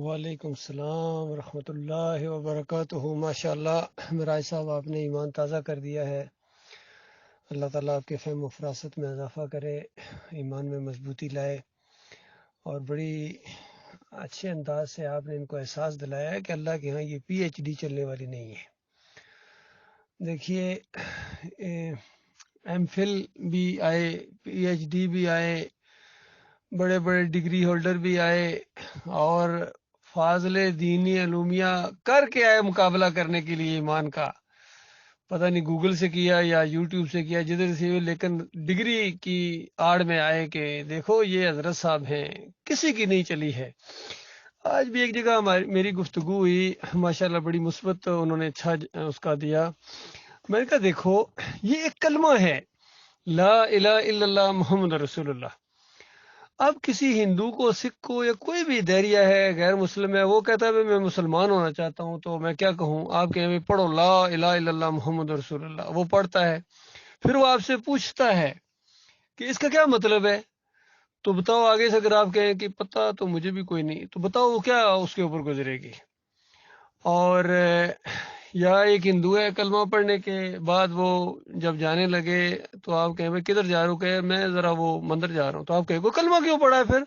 وعلیکم السلام ورحمۃ اللہ وبرکاتہ۔ ماشاء اللہ مراج صاحب، آپ نے ایمان تازہ کر دیا ہے۔ اللہ تعالیٰ آپ کے فہم و فراست میں اضافہ کرے، ایمان میں مضبوطی لائے، اور بڑی اچھے انداز سے آپ نے ان کو احساس دلایا ہے کہ اللہ کے ہاں یہ پی ایچ ڈی چلنے والی نہیں ہے۔ دیکھیے، ایم فل بھی آئے، پی ایچ ڈی بھی آئے، بڑے بڑے ڈگری ہولڈر بھی آئے، اور فاضل دینی علومیہ کر کے آئے مقابلہ کرنے کے لیے ایمان کا۔ پتہ نہیں گوگل سے کیا یا یوٹیوب سے کیا، جدھر سے، لیکن ڈگری کی آڑ میں آئے کہ دیکھو یہ حضرت صاحب ہیں، کسی کی نہیں چلی ہے۔ آج بھی ایک جگہ میری گفتگو ہوئی، ماشاءاللہ بڑی مثبت انہوں نے اچھا اس کا دیا۔ میں نے کہا دیکھو، یہ ایک کلمہ ہے، لا الہ الا اللہ محمد رسول اللہ۔ اب کسی ہندو کو، سکھ کو، یا کوئی بھی دہریہ ہے، غیر مسلم ہے، وہ کہتا ہے میں مسلمان ہونا چاہتا ہوں، تو میں کیا کہوں؟ آپ کہیں پڑھو لا الہ الا اللہ محمد رسول اللہ، وہ پڑھتا ہے، پھر وہ آپ سے پوچھتا ہے کہ اس کا کیا مطلب ہے؟ تو بتاؤ، آگے سے اگر آپ کہیں کہ پتہ تو مجھے بھی کوئی نہیں، تو بتاؤ وہ کیا اس کے اوپر گزرے گی؟ اور یا ایک ہندو ہے، کلمہ پڑھنے کے بعد وہ جب جانے لگے تو آپ کہیں کدھر جا رہے ہو؟ کہ میں ذرا وہ مندر جا رہا ہوں، تو آپ کہیں کلمہ کیوں پڑھا ہے؟ پھر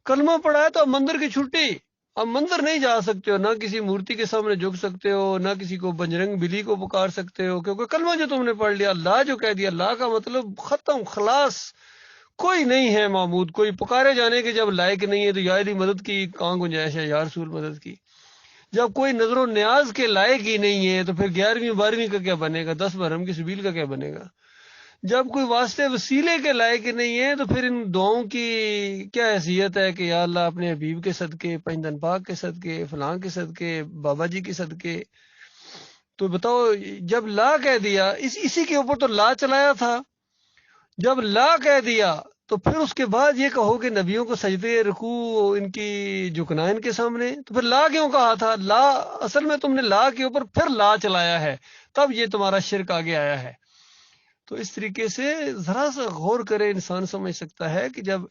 کلمہ پڑھا ہے تو اب مندر کی چھٹی، اب مندر نہیں جا سکتے ہو، نہ کسی مورتی کے سامنے جھک سکتے ہو، نہ کسی کو بجرنگ بلی کو پکار سکتے ہو، کیونکہ کلمہ جو تم نے پڑھ لیا، اللہ جو کہہ دیا، اللہ کا مطلب ختم، خلاص، کوئی نہیں ہے معبود، کوئی پکارے جانے کے جب لائق نہیں ہے تو یا علی مدد کی کہاں گنجائش ہے، یا رسول مدد کی۔ جب کوئی نظر و نیاز کے لائق ہی نہیں ہے تو پھر 11ویں 12ویں کا کیا بنے گا؟ 10 برہم کی سبیل کا کیا بنے گا؟ جب کوئی واسطے وسیلے کے لائق نہیں ہے تو پھر ان دعاؤں کی کیا حیثیت ہے کہ یا اللہ اپنے حبیب کے صدقے، پنجتن پاک کے صدقے، فلاں کے صدقے، بابا جی کے صدقے۔ تو بتاؤ، جب لا کہہ دیا، اسی کے اوپر تو لا چلایا تھا، جب لا کہہ دیا تو پھر اس کے بعد یہ کہو کہ نبیوں کو سجدے، رکوع ان کی جھکنا ان کے سامنے، تو پھر لا کیوں کہا تھا؟ لا اصل میں تم نے لا کے اوپر پھر لا چلایا ہے، تب یہ تمہارا شرک آگے آیا ہے۔ تو اس طریقے سے ذرا سا غور کرے، انسان سمجھ سکتا ہے کہ جب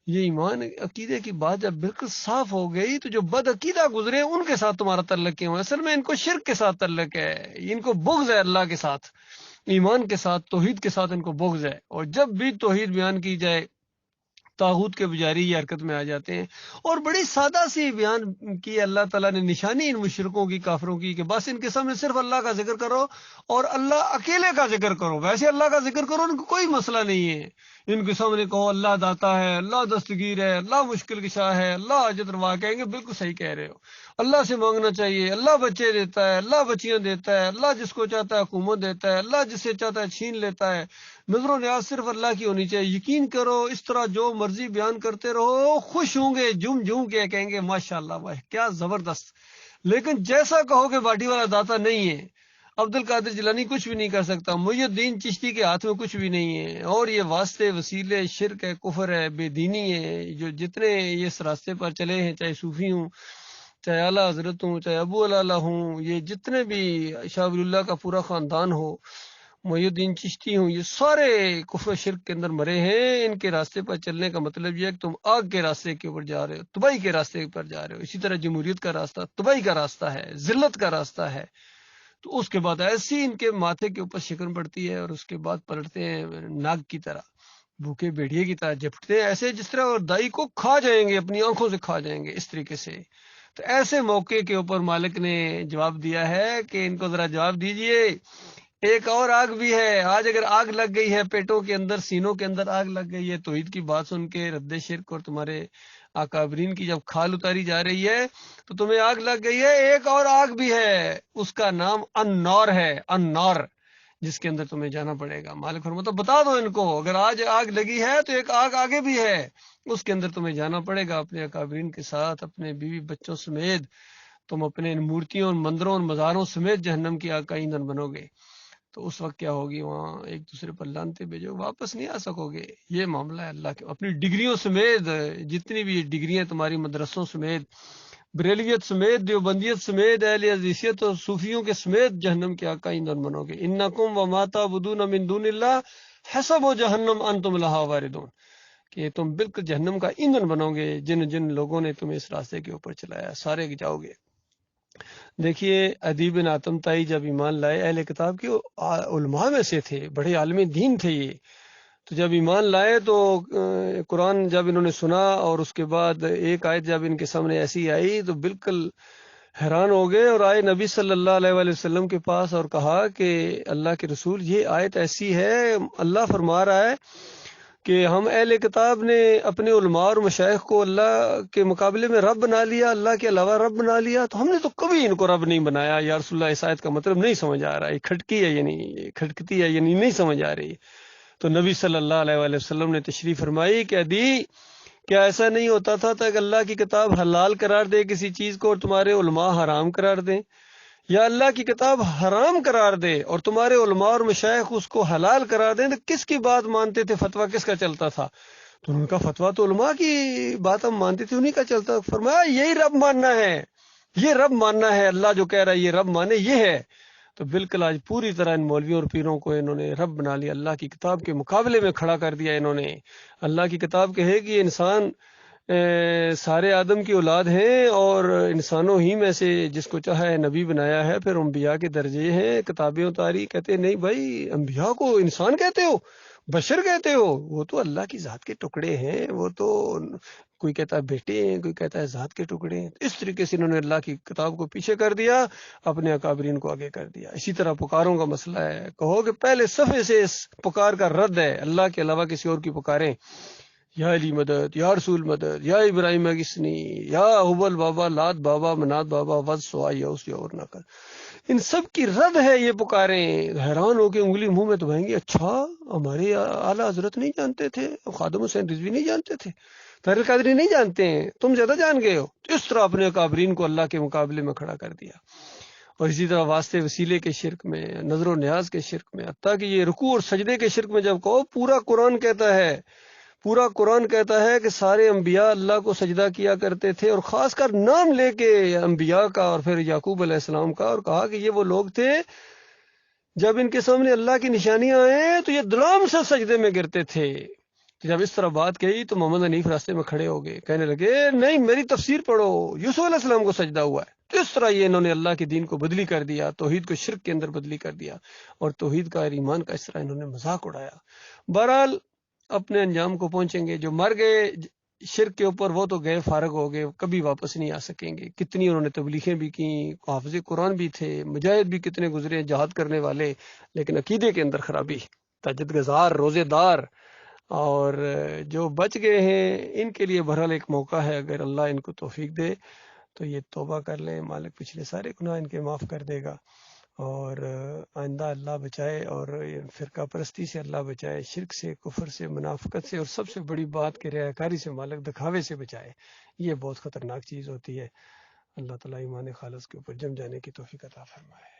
یہ ایمان عقیدے کی بات جب بالکل صاف ہو گئی تو جو بد عقیدہ گزرے ان کے ساتھ تمہارا تعلق کیوں ہے؟ اصل میں ان کو شرک کے ساتھ تعلق ہے، ان کو بغض ہے اللہ کے ساتھ، ایمان کے ساتھ، توحید کے ساتھ ان کو بغض ہے۔ اور جب بھی توحید بیان کی جائے، طاغوت کے پجاری یہ حرکت میں آ جاتے ہیں۔ اور بڑی سادہ سی بیان کی اللہ تعالیٰ نے نشانی ان مشرکوں کی، کافروں کی، کہ بس ان کے سامنے صرف اللہ کا ذکر کرو اور اللہ اکیلے کا ذکر کرو، ویسے اللہ کا ذکر کرو، ان کو کوئی مسئلہ نہیں ہے۔ ان کے سامنے کہو اللہ داتا ہے، اللہ دستگیر ہے، اللہ مشکل کشا ہے، اللہ حاجت روا، کہیں گے بالکل صحیح کہہ رہے ہو، اللہ سے مانگنا چاہیے، اللہ بچے دیتا ہے، اللہ بچیاں دیتا ہے، اللہ جس کو چاہتا ہے حکومت دیتا ہے، اللہ جس سے چاہتا ہے چھین لیتا ہے، نظر و نیاز صرف اللہ کی ہونی چاہیے، یقین کرو، اس طرح جو مرضی بیان کرتے رہو، خوش ہوں گے، جم جم کے کہیں گے ماشاءاللہ، واہ کیا زبردست۔ لیکن جیسا کہو کہ باٹی والا داتا نہیں ہے، عبد القادر جیلانی کچھ بھی نہیں کر سکتا، محی الدین چشتی کے ہاتھ میں کچھ بھی نہیں ہے، اور یہ واسطے وسیلے شرک ہے، کفر ہے، بے دینی ہے، جو جتنے یہ اس راستے پر چلے ہیں، چاہے صوفی ہوں، چاہے اعلیٰ حضرت ہوں، چاہے ابو علا ہوں، یہ جتنے بھی شاہ ولی اللہ کا پورا خاندان ہو، محی الدین چشتی ہوں، یہ سارے کفر شرک کے اندر مرے ہیں۔ ان کے راستے پر چلنے کا مطلب یہ ہے کہ تم آگ کے راستے کے اوپر جا رہے ہو، تباہی کے راستے پر جا رہے ہو۔ اسی طرح جمہوریت کا راستہ تباہی کا راستہ ہے، ذلت کا راستہ ہے۔ تو اس کے بعد ایسی ان کے ماتھے کے اوپر شکن پڑتی ہے، اور اس کے بعد پلٹتے ہیں ناگ کی طرح، بھوکے بھیڑیے کی طرح جھپٹتے ہیں، ایسے جس طرح اور دائی کو کھا جائیں گے، اپنی آنکھوں سے کھا جائیں گے، اس طریقے سے۔ تو ایسے موقع کے اوپر مالک نے جواب دیا ہے کہ ان کو ذرا جواب دیجئے، ایک اور آگ بھی ہے۔ آج اگر آگ لگ گئی ہے پیٹوں کے اندر، سینوں کے اندر آگ لگ گئی ہے توحید کی بات سن کے، رد شرک اور تمہارے اکابرین کی جب کھال اتاری جا رہی ہے تو تمہیں آگ لگ گئی ہے، ایک اور آگ بھی ہے، اس کا نام النار ہے، النار، جس کے اندر تمہیں جانا پڑے گا۔ مالک فرماتا بتا دو ان کو، اگر آج آگ لگی ہے تو ایک آگ آگے بھی ہے، اس کے اندر تمہیں جانا پڑے گا اپنے اکابرین کے ساتھ، اپنے بیوی بچوں سمیت، تم اپنے ان مورتیوں اور مندروں اور مزاروں سمیت جہنم کی آگ کا ایندھن بنو گے۔ تو اس وقت کیا ہوگی؟ وہاں ایک دوسرے پر لانتے بھیجو، واپس نہیں آ سکو گے۔ یہ معاملہ ہے اللہ کے، اپنی ڈگریوں سمیت، جتنی بھی ڈگریاں تمہاری مدرسوں سمیت، بریلیت سمیت، دیوبندیت سمیت، اہل حدیثیت اور صوفیوں کے سمیت جہنم کے آگ کا ایندھن بنو گے۔ انکم وما تعبدون من دون اللہ حسب جہنم انتم لہا واردون۔ کہ تم بالکل جہنم کا ایندھن بنو گے، جن جن لوگوں نے تمہیں اس راستے کے اوپر چلایا سارے جاؤ گے۔ دیکھیے عدی بن حاتم طائی جب ایمان لائے، اہل کتاب کے علماء میں سے تھے، بڑے عالم دین تھے یہ، تو جب ایمان لائے تو قرآن جب انہوں نے سنا اور اس کے بعد ایک آیت جب ان کے سامنے ایسی آئی تو بالکل حیران ہو گئے، اور آئے نبی صلی اللہ علیہ وآلہ وسلم کے پاس اور کہا کہ اللہ کے رسول یہ آیت ایسی ہے، اللہ فرما رہا ہے کہ ہم اہل کتاب نے اپنے علماء اور مشائخ کو اللہ کے مقابلے میں رب بنا لیا، اللہ کے علاوہ رب بنا لیا، تو ہم نے تو کبھی ان کو رب نہیں بنایا۔ یا رسول اللہ، اس آیت کا مطلب نہیں سمجھ آ رہا، یہ کھٹکی ہے یعنی کھٹکتی ہے یعنی نہیں سمجھ آ رہی۔ تو نبی صلی اللہ علیہ وآلہ وسلم نے تشریف فرمائی کہ عدی، کیا ایسا نہیں ہوتا تھا کہ اللہ کی کتاب حلال قرار دے کسی چیز کو اور تمہارے علماء حرام قرار دیں، یا اللہ کی کتاب حرام قرار دے اور تمہارے علماء اور مشائخ اس کو حلال قرار دیں، تو کس کی بات مانتے تھے؟ فتویٰ کس کا چلتا تھا؟ تو ان کا فتویٰ تو علماء کی بات ہم مانتے تھے، انہی کا چلتا۔ فرمایا یہی رب ماننا ہے، یہ رب ماننا ہے، اللہ جو کہہ رہا ہے یہ رب مانے، یہ ہے۔ تو بالکل آج پوری طرح ان مولویوں اور پیروں کو انہوں نے رب بنا لیا، اللہ کی کتاب کے مقابلے میں کھڑا کر دیا انہوں نے۔ اللہ کی کتاب کہے کہ انسان سارے آدم کی اولاد ہیں اور انسانوں ہی میں سے جس کو چاہے نبی بنایا ہے، پھر انبیاء کے درجے ہیں، کتابیں اتاری۔ کہتے نہیں بھائی، انبیاء کو انسان کہتے ہو، بشر کہتے ہو؟ وہ تو اللہ کی ذات کے ٹکڑے ہیں، وہ تو کوئی کہتا ہے بیٹے ہیں، کوئی کہتا ہے ذات کے ٹکڑے ہیں۔ اس طریقے سے انہوں نے اللہ کی کتاب کو پیچھے کر دیا، اپنے اکابرین کو آگے کر دیا۔ اسی طرح پکاروں کا مسئلہ ہے، کہو کہ پہلے صفحے سے اس پکار کا رد ہے، اللہ کے علاوہ کسی اور کی پکاریں، یا علی مدد، یا رسول مدد، یا ابراہیم کسنی، یا حبل بابا، لات بابا، منات بابا، وز سوا، یا اس یا اور نہ کر، ان سب کی رد ہے یہ پکاریں۔ حیران ہو کے انگلی منہ میں دبائیں گے، اچھا ہمارے اعلیٰ حضرت نہیں جانتے تھے، خادم حسین رضوی نہیں جانتے تھے، طاہر القادری نہیں جانتے ہیں، تم زیادہ جان گئے ہو۔ اس طرح اپنے اکابرین کو اللہ کے مقابلے میں کھڑا کر دیا۔ اور اسی طرح واسطے وسیلے کے شرک میں، نظر و نیاز کے شرک میں، حتیٰ کہ یہ رکوع اور سجدے کے شرک میں جب کہو، پورا قرآن کہتا ہے کہ سارے انبیاء اللہ کو سجدہ کیا کرتے تھے، اور خاص کر نام لے کے انبیاء کا اور پھر یعقوب علیہ السلام کا، اور کہا کہ یہ وہ لوگ تھے جب ان کے سامنے اللہ کی نشانیاں آئیں تو یہ دلام سے سجدے میں گرتے تھے۔ جب اس طرح بات کہی تو محمد حنیف راستے میں کھڑے ہو گئے، کہنے لگے نہیں، میری تفسیر پڑھو، یوسف علیہ السلام کو سجدہ ہوا ہے۔ تو اس طرح یہ انہوں نے اللہ کے دین کو بدلی کر دیا، توحید کو شرک کے اندر بدلی کر دیا، اور توحید کا اور ایمان کا اس طرح انہوں نے مذاق اڑایا۔ بہرحال اپنے انجام کو پہنچیں گے۔ جو مر گئے شرک کے اوپر وہ تو گئے، فارغ ہو گئے، کبھی واپس نہیں آ سکیں گے۔ کتنی انہوں نے تبلیغیں بھی کی، حافظ قرآن بھی تھے، مجاہد بھی کتنے گزرے، جہاد کرنے والے، لیکن عقیدے کے اندر خرابی، تہجد گزار، روزے دار، اور جو بچ گئے ہیں ان کے لیے بہرحال ایک موقع ہے، اگر اللہ ان کو توفیق دے تو یہ توبہ کر لیں، مالک پچھلے سارے گناہ ان کے معاف کر دے گا، اور آئندہ اللہ بچائے، اور فرقہ پرستی سے اللہ بچائے، شرک سے، کفر سے، منافقت سے، اور سب سے بڑی بات کہ ریاکاری سے مالک دکھاوے سے بچائے۔ یہ بہت خطرناک چیز ہوتی ہے۔ اللہ تعالیٰ ایمان خالص کے اوپر جم جانے کی توفیق عطا فرمائے۔